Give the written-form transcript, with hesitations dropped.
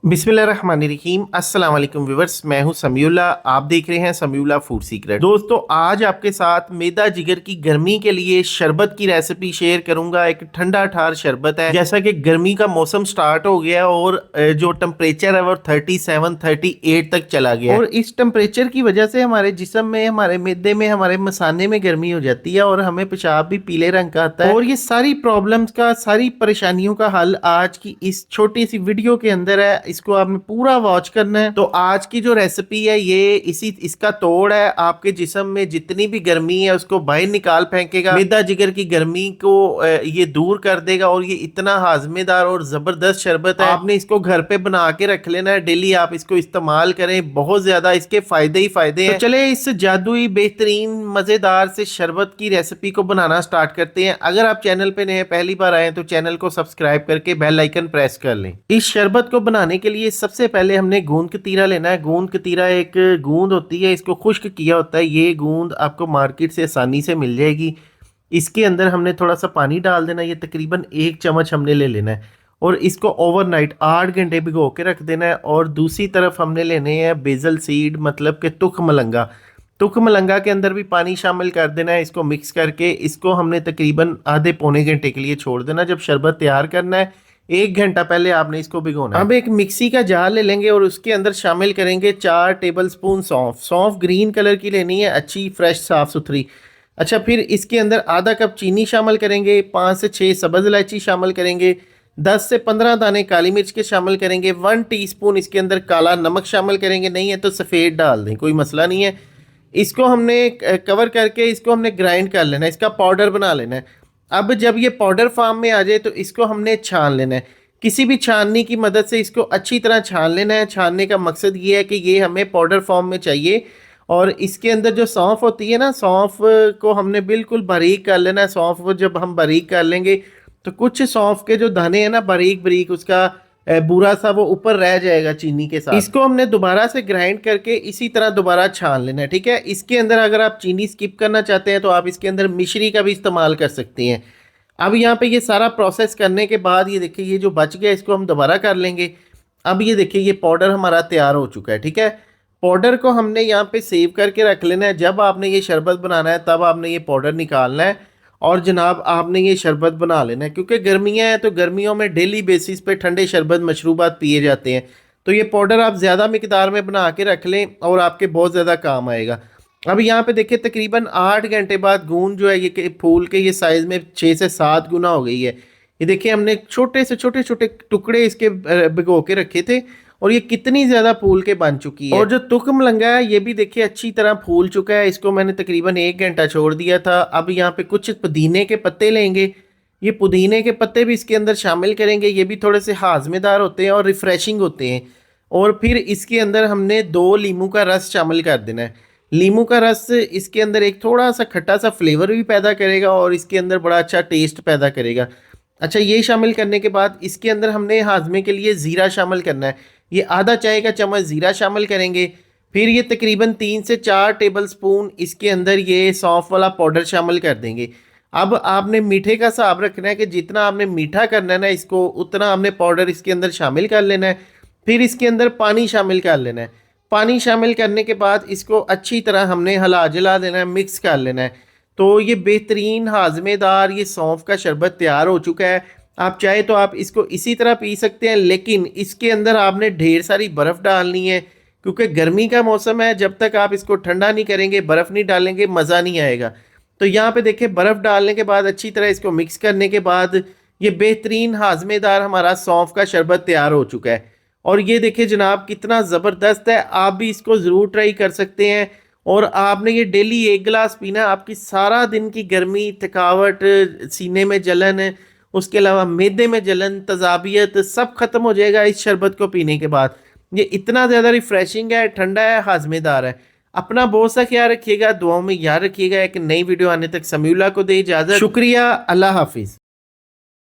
बिस्मिल्लाहिर्रहमानिर्रहीम अस्सलाम वालेकुम व्यूअर्स, मैं हूं समीउल्लाह। आप देख रहे हैं समीउल्लाह फूड सीक्रेट। दोस्तों, आज आपके साथ मैदा जिगर की गर्मी के लिए शरबत की रेसिपी शेयर करूंगा। एक ठंडा ठार शरबत है। जैसा कि गर्मी का मौसम स्टार्ट हो गया और जो टेम्परेचर है वो 37-38 तक चला गया और इस टेम्परेचर की वजह से हमारे जिस्म में, हमारे मैदे में, हमारे मसाने में गर्मी हो जाती है और हमें पेशाब भी पीले रंग का आता है। और ये सारी प्रॉब्लम्स का, सारी परेशानियों का हल आज की इस छोटी सी वीडियो के अंदर है। इसको आपने पूरा वॉच करना है। तो आज की जो रेसिपी है ये इसका तोड़ है। आपके जिस्म में जितनी भी गर्मी है उसको बाहर निकाल फेंकेगा। मैदा जिगर की गर्मी को ये दूर कर देगा और ये इतना हाजमेदार और जबरदस्त शरबत है। आपने इसको घर पे बना के रख लेना है। डेली आप इसको इस्तेमाल करें, बहुत ज्यादा इसके फायदे ही फायदे हैं। तो चले इस जादुई बेहतरीन मजेदार से शरबत की रेसिपी को बनाना स्टार्ट करते हैं। अगर आप चैनल पे नए पहली बार आए तो चैनल को सब्सक्राइब करके बेल आइकन प्रेस कर लें। इस शरबत को बनाने के लिए सबसे पहले हमने गूंद कतीरा लेना है। गूंद कतीरा एक गूंद होती है, इसको खुश्क किया होता है। ये गूंद आपको मार्केट से आसानी से मिल जाएगी। इसके अंदर हमने थोड़ा सा पानी डाल देना है। ये तकरीबन 1 चम्मच हमने ले लेना है और इसको ओवरनाइट 8 घंटे भिगो के रख देना है। और दूसरी तरफ हमने लेने हैं बेजल सीड, मतलब कि तुख मलंगा। तुख मलंगा के अंदर भी पानी शामिल कर देना है। इसको मिक्स करके इसको हमने तकरीबन आधे पौने घंटे के लिए छोड़ देना। जब शरबत तैयार करना है 1 घंटा पहले आपने इसको भिगोना है। अब एक मिक्सी का जार ले लेंगे और उसके अंदर शामिल करेंगे 4 टेबलस्पून सौंफ। सौंफ ग्रीन कलर की लेनी है, अच्छी फ्रेश साफ सुथरी। अच्छा, फिर इसके अंदर आधा कप चीनी शामिल करेंगे, 5 से 6 सब्ज़ इलायची शामिल करेंगे, 10 से 15 दाने काली मिर्च के शामिल करेंगे, 1 टीस्पून इसके अंदर काला नमक शामिल करेंगे। नहीं है तो सफ़ेद डाल दें, कोई मसला नहीं है। इसको हमने कवर करके इसको हमने ग्राइंड कर लेना है, इसका पाउडर बना लेना है। अब जब ये पाउडर फॉर्म में आ जाए तो इसको हमने छान लेना है। किसी भी छाननी की मदद से इसको अच्छी तरह छान लेना है। छानने का मकसद ये है कि ये हमें पाउडर फॉर्म में चाहिए। और इसके अंदर जो सौंफ होती है ना, सौंफ को हमने बिल्कुल बारीक कर लेना है। सौंफ को जब हम बारीक कर लेंगे तो कुछ सौंफ के जो दाने हैं ना, बारीक बारीक, उसका बुरा सा वो ऊपर रह जाएगा चीनी के साथ। इसको हमने दोबारा से ग्राइंड करके इसी तरह दोबारा छान लेना है, ठीक है। इसके अंदर अगर आप चीनी स्किप करना चाहते हैं तो आप इसके अंदर मिश्री का भी इस्तेमाल कर सकते हैं। अब यहाँ पे ये सारा प्रोसेस करने के बाद ये देखिए, ये जो बच गया इसको हम दोबारा कर लेंगे। अब ये देखिए, ये पाउडर हमारा तैयार हो चुका है, ठीक है। पाउडर को हमने यहाँ पे सेव करके रख लेना है। जब आपने ये शरबत बनाना है तब आपने ये पाउडर निकालना है और जनाब आपने ये शरबत बना लेना है। क्योंकि गर्मियाँ हैं तो गर्मियों में डेली बेसिस पे ठंडे शरबत, मशरूबात पिए जाते हैं। तो ये पाउडर आप ज़्यादा मिकदार में बना के रख लें और आपके बहुत ज़्यादा काम आएगा। अब यहाँ पे देखिए, तकरीबन 8 घंटे बाद गूंद जो है ये फूल के ये साइज़ में 6 से 7 गुना हो गई है। ये देखिए, हमने छोटे से छोटे छोटे टुकड़े इसके भिगो के रखे थे और ये कितनी ज़्यादा फूल के बन चुकी है। और जो तुक मलंगा है ये भी देखिए अच्छी तरह फूल चुका है। इसको मैंने तकरीबन 1 घंटा छोड़ दिया था। अब यहाँ पे कुछ पुदीने के पत्ते लेंगे। ये पुदीने के पत्ते भी इसके अंदर शामिल करेंगे। ये भी थोड़े से हाजमेदार होते हैं और रिफ़्रेशिंग होते हैं। और फिर इसके अंदर हमने 2 लीमू का रस शामिल कर देना है। लीमू का रस इसके अंदर एक थोड़ा सा खट्टा सा फ्लेवर भी पैदा करेगा और इसके अंदर बड़ा अच्छा टेस्ट पैदा करेगा। अच्छा, ये शामिल करने के बाद इसके अंदर हमने हाजमे के लिए ज़ीरा शामिल करना है। ये आधा चाय का चम्मच ज़ीरा शामिल करेंगे। फिर ये तकरीबन 3 से 4 टेबलस्पून इसके अंदर ये सौंफ वाला पाउडर शामिल कर देंगे। अब आपने मीठे का हिसाब रखना है कि जितना आपने मीठा करना है ना इसको, उतना आपने पाउडर इसके अंदर शामिल कर लेना है। फिर इसके अंदर पानी शामिल कर लेना है। पानी शामिल करने के बाद इसको अच्छी तरह हमने हिला जला देना है, मिक्स कर लेना है। तो ये बेहतरीन हाजमेदार ये सौंफ का शरबत तैयार हो चुका है। आप चाहे तो आप इसको इसी तरह पी सकते हैं, लेकिन इसके अंदर आपने ढेर सारी बर्फ़ डालनी है क्योंकि गर्मी का मौसम है। जब तक आप इसको ठंडा नहीं करेंगे, बर्फ़ नहीं डालेंगे, मज़ा नहीं आएगा। तो यहाँ पे देखिए, बर्फ़ डालने के बाद अच्छी तरह इसको मिक्स करने के बाद ये बेहतरीन हाजमेदार हमारा सौंफ का शरबत तैयार हो चुका है। और ये देखिए जनाब, कितना ज़बरदस्त है। आप भी इसको ज़रूर ट्राई कर सकते हैं। और आपने ये डेली 1 गिलास पीना, आपकी सारा दिन की गर्मी, थकावट, सीने में जलन, उसके अलावा मैदे में जलन, तज़ाबियत सब ख़त्म हो जाएगा इस शरबत को पीने के बाद। ये इतना ज़्यादा रिफ़्रेशिंग है, ठंडा है, हाजमेदार है। अपना बहुत सा ख्याल रखिएगा, दुआओं में याद रखिएगा। एक नई वीडियो आने तक समीउल्लाह को दे इजाज़त। शुक्रिया, अल्लाह हाफिज़।